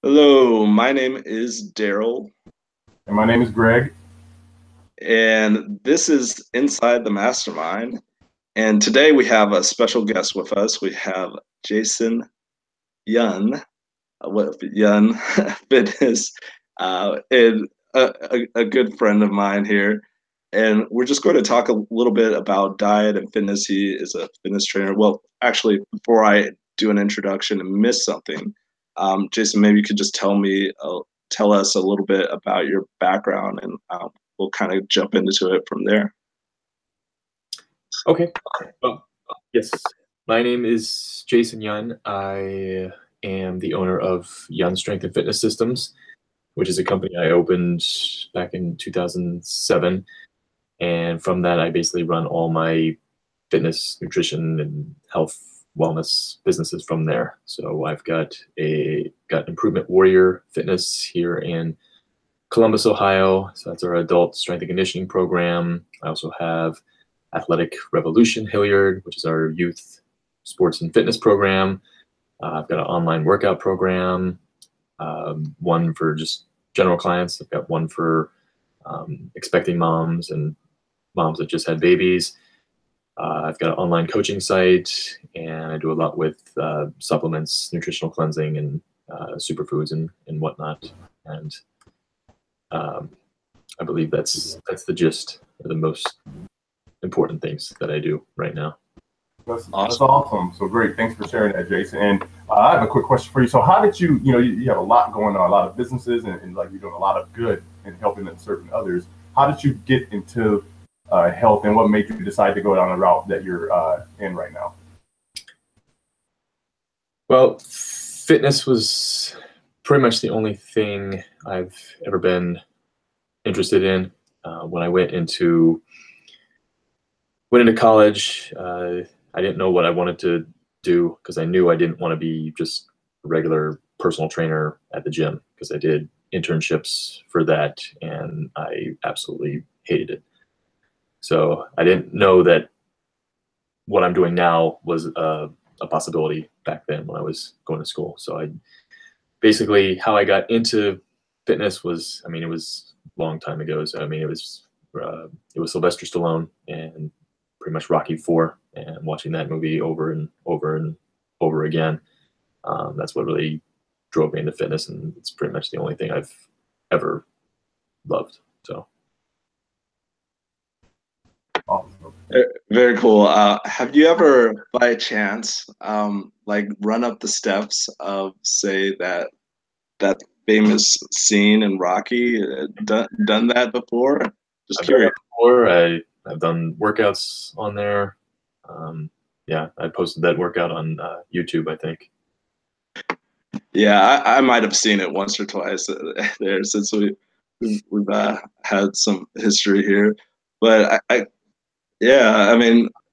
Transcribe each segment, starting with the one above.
Hello, my name is Darrell, And my name is Greg. and this is Inside the Mastermind. And today we have a special guest with us. We have Jason Yun, Yun Fitness, and a good friend of mine here. And we're just going to talk a little bit about diet and fitness. He is a fitness trainer. Well, actually, before I do an introduction and miss something, Jason, maybe you could just tell us a little bit about your background, and we'll kind of jump into it from there. Okay. Well, yes. My name is Jason Yun. I am the owner of Yun Strength and Fitness Systems, which is a company I opened back in 2007. And from that, I basically run all my fitness, nutrition, and health wellness businesses from there. So I've got Improvement Warrior Fitness here in Columbus, Ohio. So that's our adult strength and conditioning program. I also have Athletic Revolution Hilliard, which is our youth sports and fitness program. I've got an online workout program, one for just general clients. I've got one for expecting moms and moms that just had babies. I've got an online coaching site, and I do a lot with supplements, nutritional cleansing, and superfoods and whatnot. And I believe that's the gist of the most important things that I do right now. That's awesome. So great. Thanks for sharing that, Jason. And I have a quick question for you. So how did you have a lot going on, a lot of businesses, and like you're doing a lot of good and helping and serving others. How did you get into health, and what made you decide to go down the route that you're in right now? Well, fitness was pretty much the only thing I've ever been interested in. When I went into college, I didn't know what I wanted to do because I knew I didn't want to be just a regular personal trainer at the gym, because I did internships for that and I absolutely hated it. So I didn't know that what I'm doing now was a possibility back then when I was going to school. So I basically, how I got into fitness was, it was a long time ago. So it was Sylvester Stallone and pretty much Rocky IV, and watching that movie over and over and over again. That's what really drove me into fitness, and it's pretty much the only thing I've ever loved. So. Awesome. Very cool. Have you ever, by chance, like run up the steps of, say, that famous scene in Rocky? Done that before? Just I've done curious. that before. I've done workouts on there. Yeah, I posted that workout on YouTube, I think. Yeah, I might have seen it once or twice there, since we've had some history here. But yeah,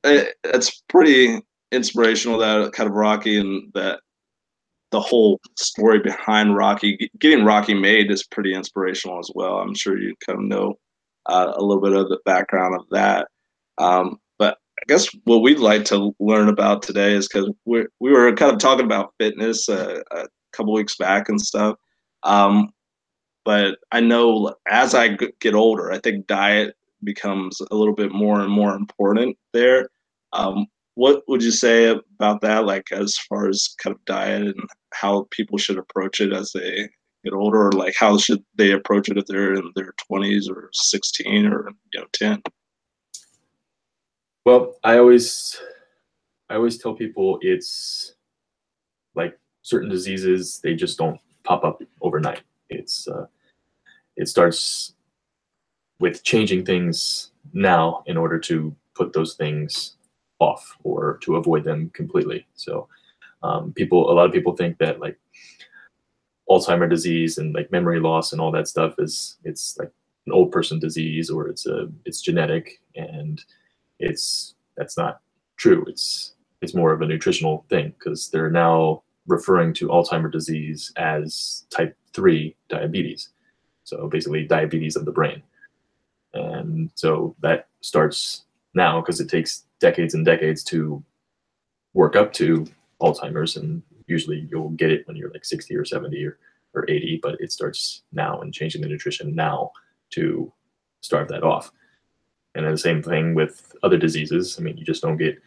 it's pretty inspirational, that kind of Rocky, and that the whole story behind Rocky, getting Rocky made, is pretty inspirational as well. I'm sure you kind of know a little bit of the background of that. But I guess what we'd like to learn about today is, because we were kind of talking about fitness a couple weeks back and stuff. But I know as I get older, I think diet becomes a little bit more and more important there. What would you say about that, like as far as kind of diet and how people should approach it as they get older, or like how should they approach it if they're in their 20s or 16 or 10? Well, I always tell people it's like certain diseases, they just don't pop up overnight. It starts with changing things now in order to put those things off or to avoid them completely. So a lot of people think that like Alzheimer's disease and like memory loss and all that stuff it's like an old person disease, or it's genetic, and that's not true. It's more of a nutritional thing, because they're now referring to Alzheimer's disease as type 3 diabetes. So basically diabetes of the brain. And so that starts now, because it takes decades and decades to work up to Alzheimer's, and usually you'll get it when you're like 60 or 70 or or 80, but it starts now, and changing the nutrition now to start that off. And then the same thing with other diseases. I mean, you just don't get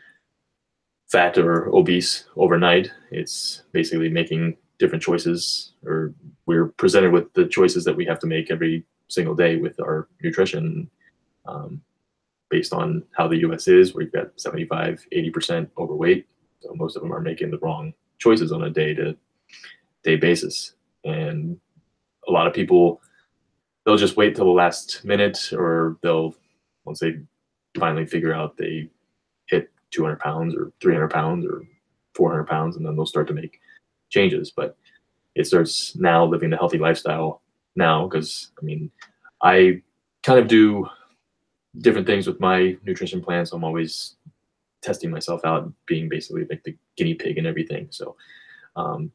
fat or obese overnight. It's basically making different choices, or we're presented with the choices that we have to make every single day with our nutrition, based on how the US is, where you've got 75, 80% overweight. So most of them are making the wrong choices on a day-to-day basis. And a lot of people, they'll just wait till the last minute, or once they finally figure out they hit 200 pounds or 300 pounds or 400 pounds, and then they'll start to make changes. But it starts now, living a healthy lifestyle now, because I mean, I kind of do different things with my nutrition plan, so I'm always testing myself out, being basically like the guinea pig and everything. So I'm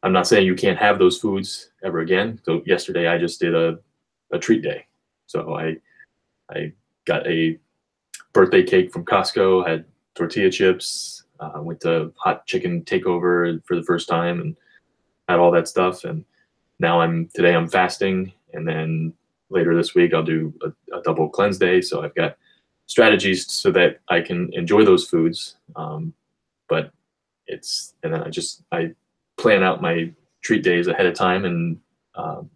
not saying you can't have those foods ever again. So yesterday I just did a treat day. So I got a birthday cake from Costco, had tortilla chips, went to hot chicken takeover for the first time, and had all that stuff. And now today I'm fasting, and then later this week I'll do a double cleanse day. So I've got strategies so that I can enjoy those foods. But and then I plan out my treat days ahead of time, and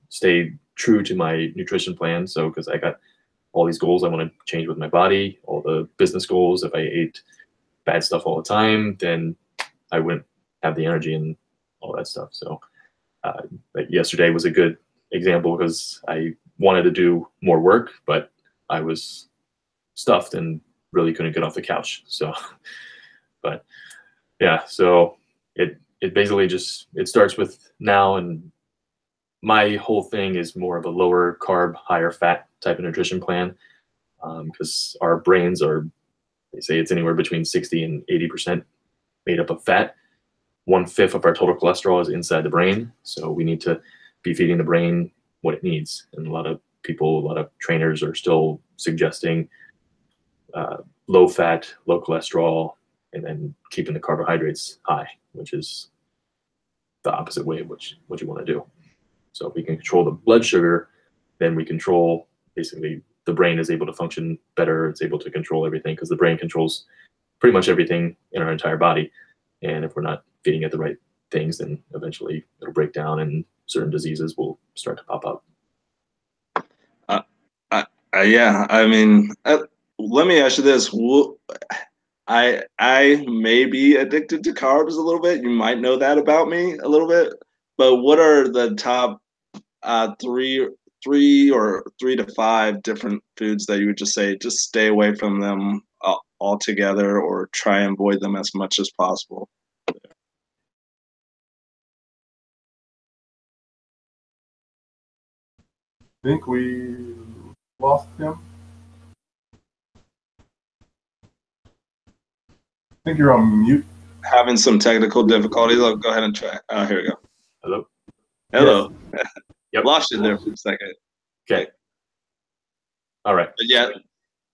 stay true to my nutrition plan. So, because I got all these goals I want to change with my body, all the business goals. If I ate bad stuff all the time, then I wouldn't have the energy and all that stuff. So like yesterday was a good example, because I wanted to do more work, but I was stuffed and really couldn't get off the couch. So, but yeah, so it basically it starts with now, and my whole thing is more of a lower carb, higher fat type of nutrition plan, because our brains they say it's anywhere between 60 and 80% made up of fat. 1/5 of our total cholesterol is inside the brain. So we need to be feeding the brain what it needs. And a lot of trainers are still suggesting low fat, low cholesterol, and then keeping the carbohydrates high, which is the opposite way of what you want to do. So if we can control the blood sugar, then we control, basically the brain is able to function better. It's able to control everything, because the brain controls pretty much everything in our entire body. And if we're not feeding it the right things, then eventually it'll break down, and certain diseases will start to pop up. Yeah, I mean, let me ask you this. I may be addicted to carbs a little bit. You might know that about me a little bit. But what are the top three or 3 to 5 different foods that you would just say, just stay away from them altogether, or try and avoid them as much as possible? I think we lost him. I think you're on mute. Having some technical difficulties. I'll go ahead and try. Here we go. Hello. Hello. Yes. Yep. Lost you there for a second. Okay. All right. But yeah.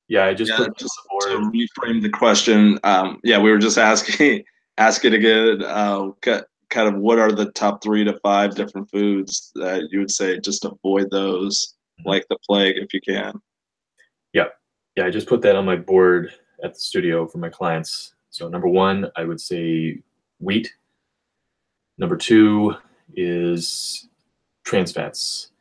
Yeah, I just put just to reframe the question. We were just asking again, kind of what are the top 3 to 5 different foods that you would say just avoid those like the plague if you can? Yeah, I just put that on my board at the studio for my clients. So number 1, I would say wheat. Number 2 is trans fats.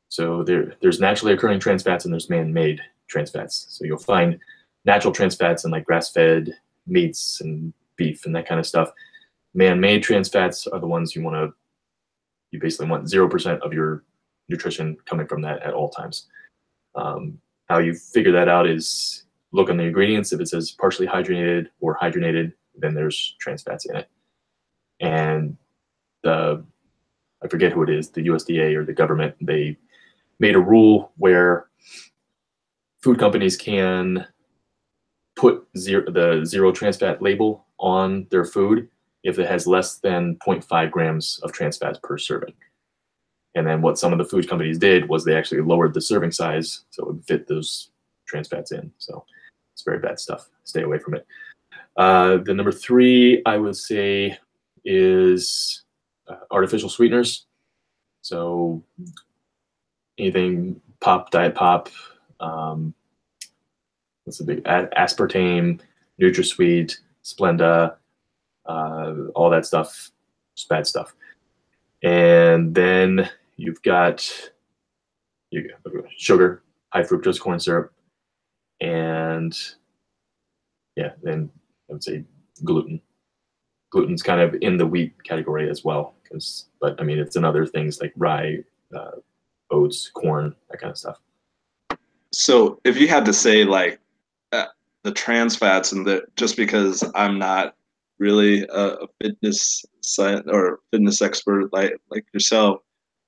So there's naturally occurring trans fats, and there's man-made trans fats. So you'll find natural trans fats in like grass-fed meats and beef and that kind of stuff. Man-made trans fats are the ones you basically want 0% of your nutrition coming from that at all times. How you figure that out is look on the ingredients. If it says partially hydrogenated or hydrogenated, then there's trans fats in it. And I forget who it is, the USDA or the government, they made a rule where food companies can put the zero trans fat label on their food if it has less than 0.5 grams of trans fats per serving. And then what some of the food companies did was they actually lowered the serving size so it would fit those trans fats in. So it's very bad stuff. Stay away from it. The number 3, I would say, is artificial sweeteners. So anything pop, diet pop, what's the big aspartame, NutraSweet, Splenda, all that stuff, just bad stuff. And then you've got sugar, high fructose corn syrup, and yeah, then I would say gluten. Gluten's kind of in the wheat category as well, but I mean, it's in other things like rye, oats, corn, that kind of stuff. So if you had to say like the trans fats, and just because I'm not really a fitness science or fitness expert like yourself,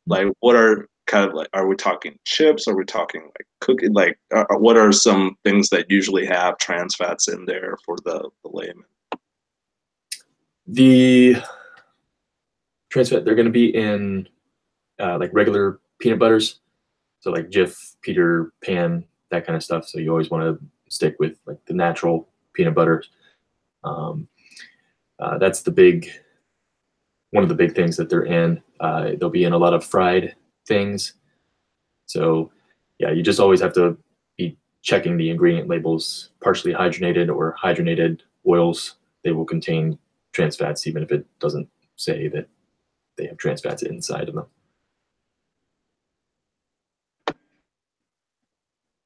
like what are kind of like, are we talking chips? Are we talking like cooking? Like what are some things that usually have trans fats in there for the layman? The trans fat, they're going to be in like regular peanut butters. So like Jif, Peter Pan, that kind of stuff. So you always want to stick with like the natural peanut butters. That's one of the big things that they're in. They'll be in a lot of fried things. So yeah, you just always have to be checking the ingredient labels. Partially hydrogenated or hydrogenated oils, they will contain trans fats, even if it doesn't say that they have trans fats inside of them.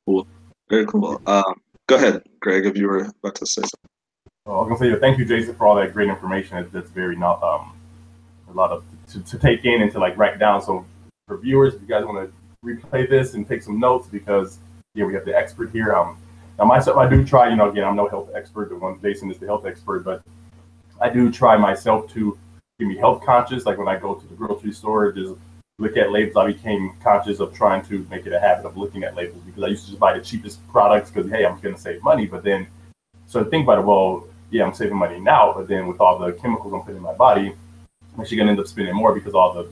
Cool. Very cool. Go ahead, Greg, if you were about to say something. I was gonna say thank you, Jason, for all that great information. That's very not a lot of to take in and to like write down. So for viewers, if you guys want to replay this and take some notes, because yeah, we have the expert here. Now myself, I do try. You know, again, I'm no health expert. The one Jason is the health expert, but I do try myself to be health conscious. Like when I go to the grocery store, just look at labels. I became conscious of trying to make it a habit of looking at labels, because I used to just buy the cheapest products because, hey, I'm going to save money. But then, so think about it, well, yeah, I'm saving money now, but then with all the chemicals I'm putting in my body, I'm actually going to end up spending more, because all the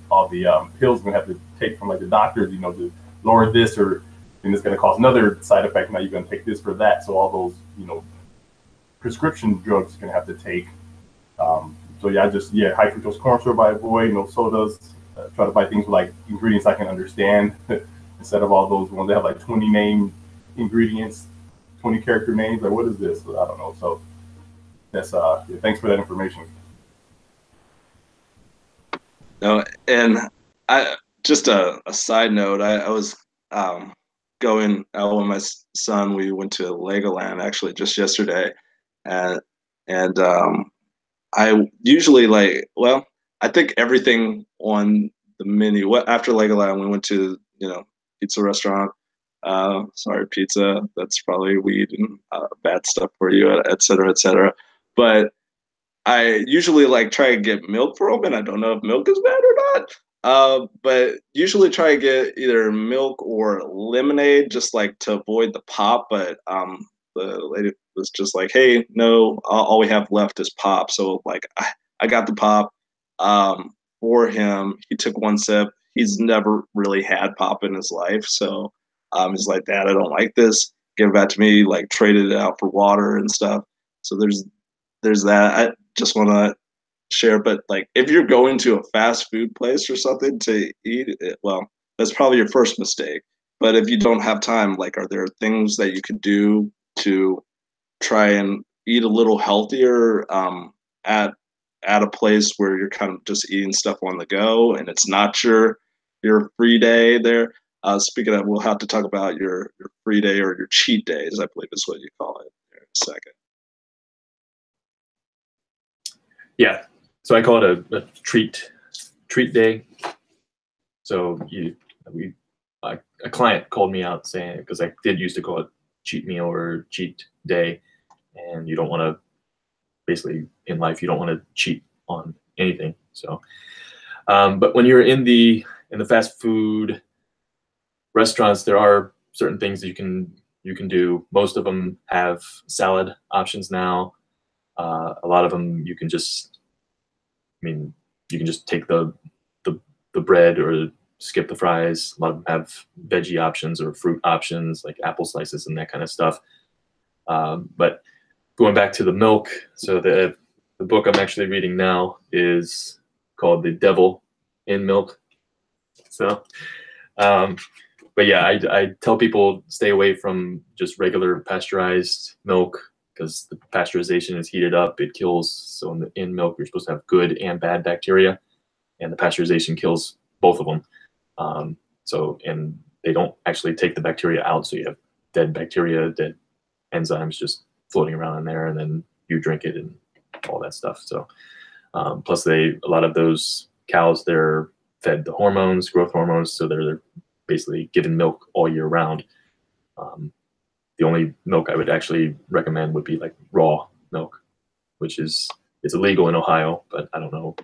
pills I'm going to have to take from like the doctors, you know, to lower this, or then it's going to cause another side effect. Now you're going to take this for that. So all those, you know, prescription drugs you're going to have to take. So yeah, high fructose corn syrup I avoid, no sodas. Try to buy things with like ingredients I can understand instead of all those ones that have like 20 name ingredients, 20 character names. Like, what is this? I don't know. So that's yeah, thanks for that information. No, and I just a side note. I was going out with my son. We went to Legoland actually just yesterday, and I usually I think everything on the menu. After Legoland, we went to pizza restaurant. Sorry, pizza. That's probably weed and bad stuff for you, et cetera, et cetera. But I usually try and get milk for them, and I don't know if milk is bad or not. But usually try and get either milk or lemonade, just to avoid the pop. But the lady was just like, "Hey, no, all we have left is pop." So I got the pop for him. He took one sip. He's never really had pop in his life, so he's like, "Dad, I don't like this. Give it back to me." Traded it out for water and stuff. So there's that. I just want to share, but if you're going to a fast food place or something to eat it, well, that's probably your first mistake. But if you don't have time, are there things that you could do to try and eat a little healthier at a place where you're kind of just eating stuff on the go and it's not your free day there? Speaking of, we'll have to talk about your free day or your cheat days, I believe is what you call it in a second. Yeah, so I call it a treat day. So a client called me out saying, because I did used to call it cheat meal or cheat day, and you don't want to, basically in life, you don't want to cheat on anything. So, but when you're in the fast food restaurants, there are certain things that you can do. Most of them have salad options now. A lot of them you can just, you can just take the bread or skip the fries. A lot of them have veggie options or fruit options, like apple slices and that kind of stuff. But going back to the milk, so the book I'm actually reading now is called The Devil in Milk. So, but yeah, I tell people stay away from just regular pasteurized milk because the pasteurization is heated up. It kills. So in milk, you're supposed to have good and bad bacteria, and the pasteurization kills both of them. And they don't actually take the bacteria out. So you have dead bacteria, dead enzymes just floating around in there, and then you drink it and all that stuff. So plus a lot of those cows, they're fed the hormones, growth hormones. So they're basically given milk all year round. The only milk I would actually recommend would be like raw milk, which it's illegal in Ohio, but I don't know.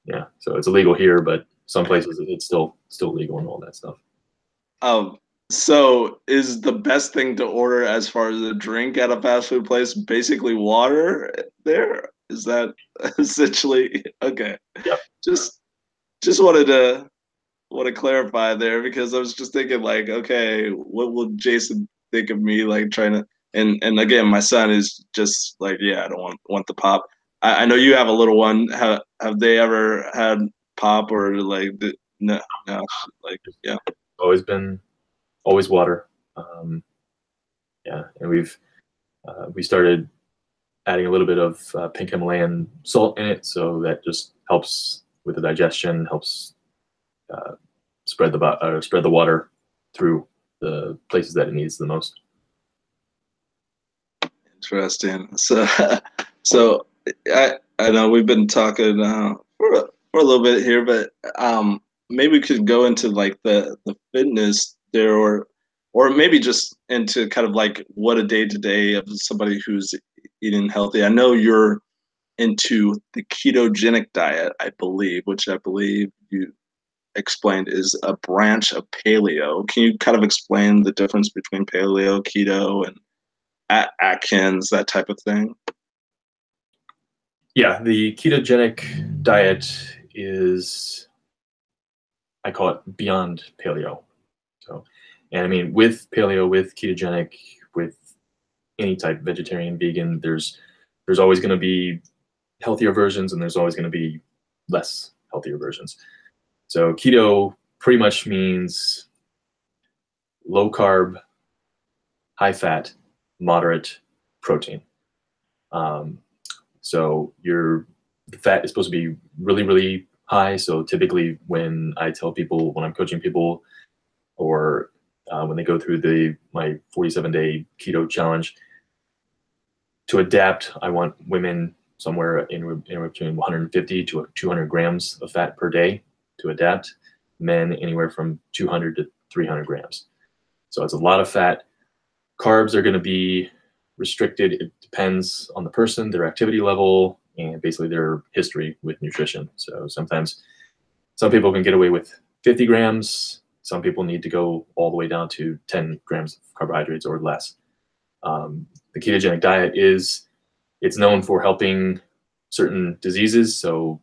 Yeah, so it's illegal here, but some places it's still legal and all that stuff. So is the best thing to order as far as a drink at a fast food place basically water there? Is that essentially okay? Yep. Just wanted to clarify there because I was just thinking like, okay, what will Jason think of me like trying to and again, my son is just like, yeah, I don't want the pop. I know you have a little one. Have they ever had pop or like no like yeah? Always water. Yeah, and we started adding a little bit of pink Himalayan salt in it, so that just helps with the digestion, helps spread the water through the places that it needs the most. Interesting. So I know we've been talking for a little bit here, but maybe we could go into like the fitness there, or maybe just into kind of like what a day to day of somebody who's eating healthy. I know you're into the ketogenic diet, I believe, which I believe you explained is a branch of paleo. Can you kind of explain the difference between paleo, keto, and Atkins, that type of thing? Yeah, the ketogenic diet is, I call it beyond paleo. So, and I mean, with paleo, with ketogenic, with any type vegetarian, vegan, there's always going to be healthier versions and there's always going to be less healthier versions. So keto pretty much means low carb, high fat, moderate protein. So the fat is supposed to be really, really high. So typically when I tell people, when I'm coaching people or when they go through my 47-day keto challenge, to adapt, I want women somewhere in between 150 to 200 grams of fat per day to adapt. Men anywhere from 200 to 300 grams. So it's a lot of fat. Carbs are going to be restricted. It depends on the person, their activity level, and basically their history with nutrition. So sometimes some people can get away with 50 grams. Some people need to go all the way down to 10 grams of carbohydrates or less. The ketogenic diet it's known for helping certain diseases. So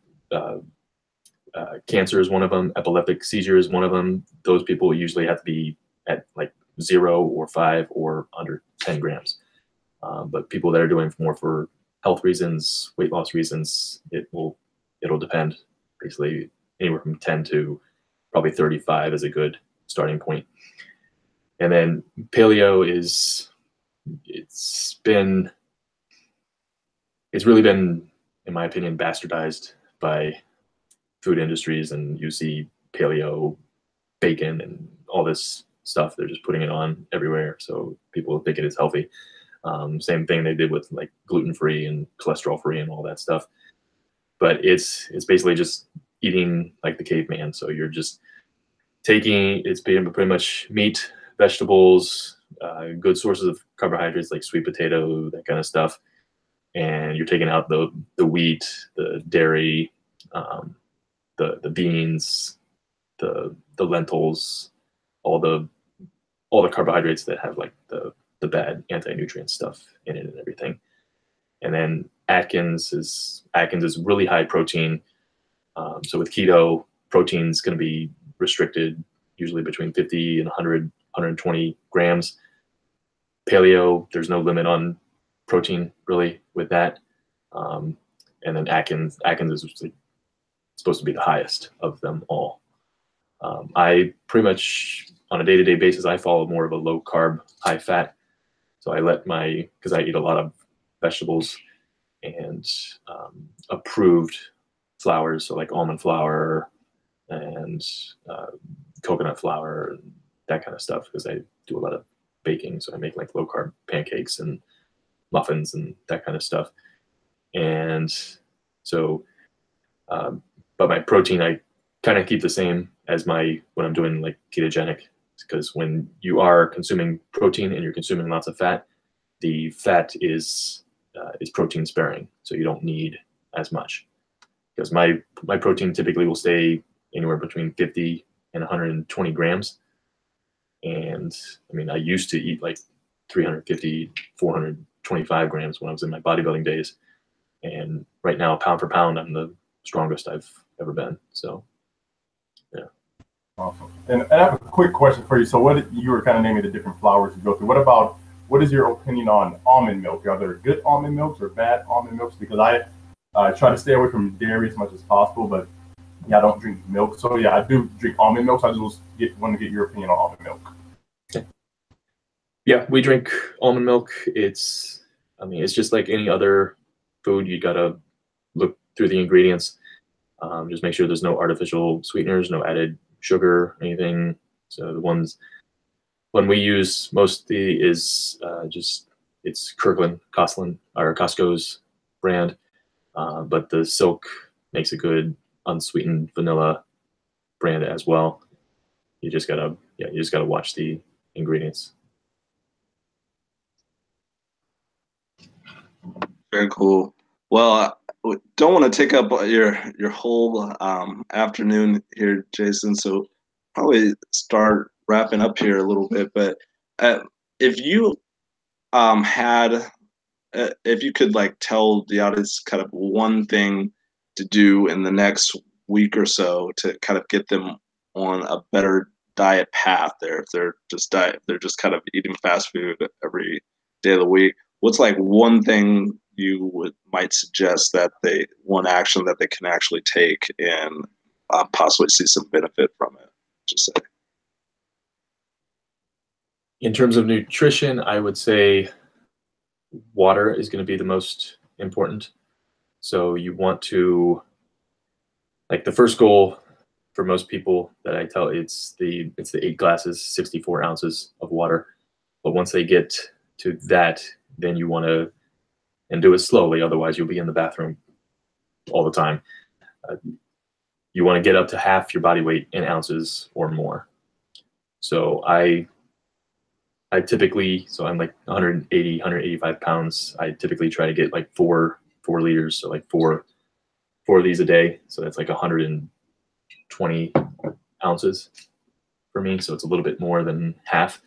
cancer is one of them. Epileptic seizure is one of them. Those people usually have to be at like 0 or 5 or under 10 grams. But people that are doing more for health reasons, weight loss reasons, it'll depend. Basically, anywhere from 10 to probably 35 is a good starting point. And then paleo it's really been, in my opinion, bastardized by food industries, and you see paleo bacon and all this stuff. They're just putting it on everywhere, so people think it is healthy. Same thing they did with like gluten-free and cholesterol-free and all that stuff. But it's basically just eating like the caveman. So you're just it's pretty much meat, vegetables, good sources of carbohydrates like sweet potato, that kind of stuff. And you're taking out the wheat, the dairy, the beans, the lentils, all the carbohydrates that have like the bad anti-nutrient stuff in it and everything. And then Atkins is really high protein. So with keto, protein is going to be restricted, usually between 50 and 100, 120 grams. Paleo, there's no limit on protein really with that. And then Atkins is supposed to be the highest of them all. I pretty much on a day-to-day basis, I follow more of a low carb, high fat. So I let because I eat a lot of vegetables and approved flours, so like almond flour and coconut flour, and that kind of stuff, because I do a lot of baking. So I make like low carb pancakes and muffins and that kind of stuff. And so, but my protein, I kind of keep the same as when I'm doing like ketogenic, because when you are consuming protein and you're consuming lots of fat, the fat is protein sparing, so you don't need as much. Because my protein typically will stay anywhere between 50 and 120 grams. And I mean, I used to eat like 350, 425 grams when I was in my bodybuilding days. And right now, pound for pound, I'm the strongest I've ever been. So, yeah. Awesome. And I have a quick question for you. So you were kind of naming the different flours you go through. What is your opinion on almond milk? Are there good almond milks or bad almond milks? Because I try to stay away from dairy as much as possible, but yeah, I don't drink milk. So yeah, I do drink almond milk. So I just want to get your opinion on almond milk. Yeah, we drink almond milk. It's just like any other food. You gotta look through the ingredients. Just make sure there's no artificial sweeteners, no added sugar, anything. So the one we use mostly is it's Costco's brand. But the Silk makes a good unsweetened vanilla brand as well. You just gotta watch the ingredients. Very cool. Well, I don't want to take up your whole afternoon here, Jason. So probably start wrapping up here a little bit. But if you if you could like tell the audience kind of one thing to do in the next week or so to kind of get them on a better diet path there, if they're just kind of eating fast food every day of the week, what's like one thing you might suggest one action that they can actually take and possibly see some benefit from it? Just say. In terms of nutrition, I would say water is going to be the most important. So you want to, like, the first goal for most people that I tell, it's the 8 glasses, 64 ounces of water. But once they get to that, then you want to, and do it slowly, otherwise you'll be in the bathroom all the time. You want to get up to half your body weight in ounces or more. So I typically, so I'm like 180, 185 pounds. I typically try to get like 4 liters, so like four of these a day. So that's like 120 ounces for me. So it's a little bit more than half.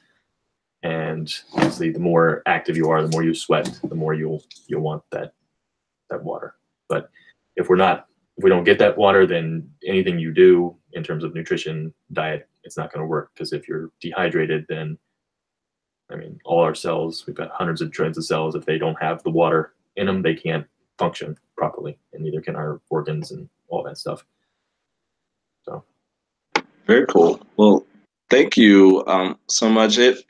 And obviously, the more active you are, the more you sweat, the more you'll want that water. But if we don't get that water, then anything you do in terms of nutrition, diet, it's not going to work. Because if you're dehydrated, then I mean, all our cells, we've got hundreds of trillions of cells. If they don't have the water in them, they can't function properly, and neither can our organs and all that stuff. So, very cool. Well, thank you so much. If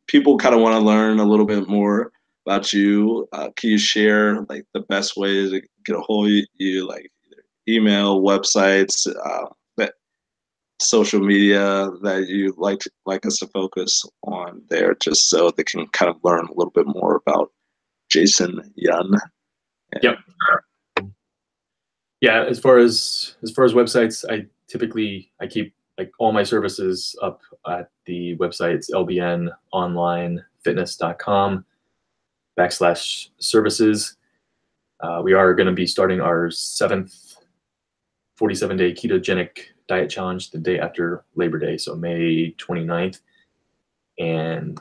people kind of want to learn a little bit more about you, can you share like the best way to get a hold of you, like email, websites, social media that you like us to focus on there, just so they can kind of learn a little bit more about Jason Yun? Yep. Yeah, as far as websites, I keep like all my services up at the website. It's lbnonlinefitness.com/services. We are going to be starting our 7th 47-day ketogenic diet challenge the day after Labor Day, so May 29th. And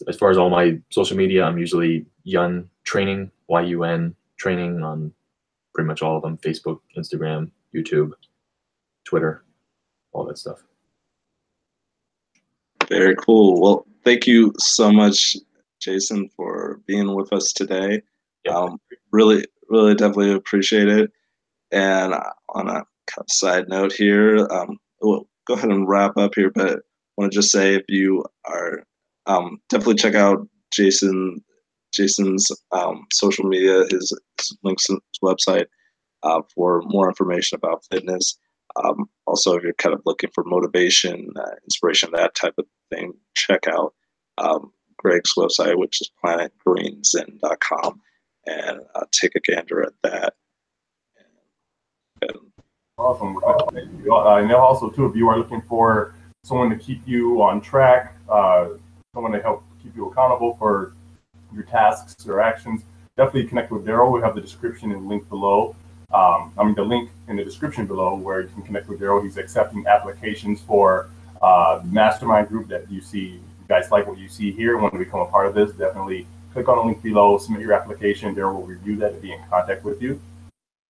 as far as all my social media, I'm usually Yun Training, YUN Training, on pretty much all of them: Facebook, Instagram, YouTube, Twitter, all that stuff. Very cool. Well, thank you so much, Jason, for being with us today. Yeah. Really definitely appreciate it. And on a side note here, go ahead and wrap up here, but I want to just say if you are definitely check out Jason's social media, his links in his website for more information about fitness. Also, if you're kind of looking for motivation, inspiration, that type of thing, check out Greg's website, which is planetgreenzen.com, and take a gander at that. Awesome. I know also, too, if you are looking for someone to keep you on track, someone to help keep you accountable for your tasks or actions, definitely connect with Darrell. We have the description and link below. The link in the description below where you can connect with Darrell. He's accepting applications for the mastermind group that you see. You guys like what you see here and want to become a part of this, definitely click on the link below, submit your application. Darrell will review that and be in contact with you.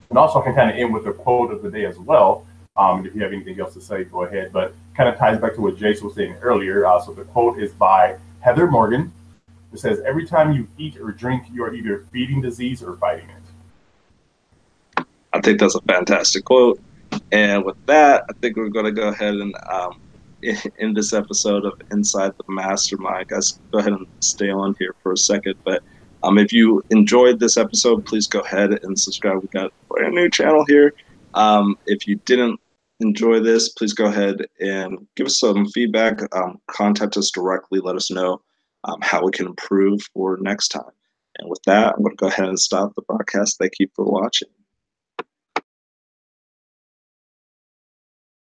And also, I can kind of end with a quote of the day as well. If you have anything else to say, go ahead. But kind of ties back to what Jason was saying earlier. So the quote is by Heather Morgan. It says, "Every time you eat or drink, you are either feeding disease or fighting it." I think that's a fantastic quote. And with that, I think we're going to go ahead and in this episode of Inside the Mastermind, guys, go ahead and stay on here for a second. But if you enjoyed this episode, please go ahead and subscribe. We got a brand new channel here. If you didn't enjoy this, please go ahead and give us some feedback. Contact us directly. Let us know how we can improve for next time. And with that, I'm going to go ahead and stop the broadcast. Thank you for watching.